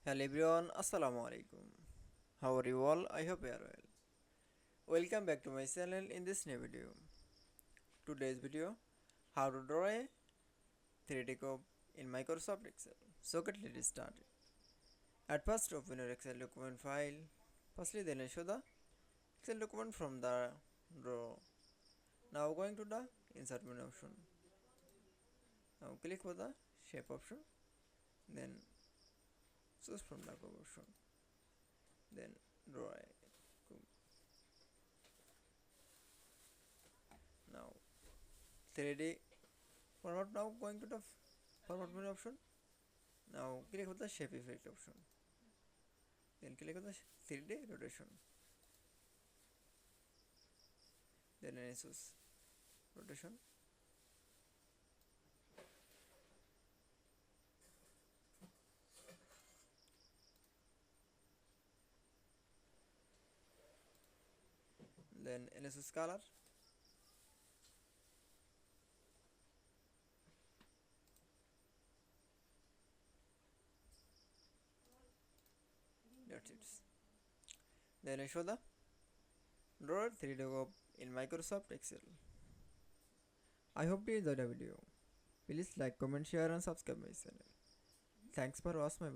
Hello everyone, Assalamu Walaikum. How are you all? I hope you are well. Welcome back to my channel in this new video. Today's video, how to draw a 3D cube in Microsoft Excel. So get let's start. At first open your Excel document file. Firstly then show the Excel document from the draw. Now going to the insert menu option. Now click for the shape option. Then choose from the cube option. Then draw a cube. Now 3D format. Now going to the format menu option. Now click on the shape effect option. Then click on the 3D rotation. Then choose rotation. Then choose color. That's it. Then I show the drawer 3D cube in Microsoft Excel. I hope you enjoyed the video. Please like, comment, share and subscribe my channel. Thanks for watching my video.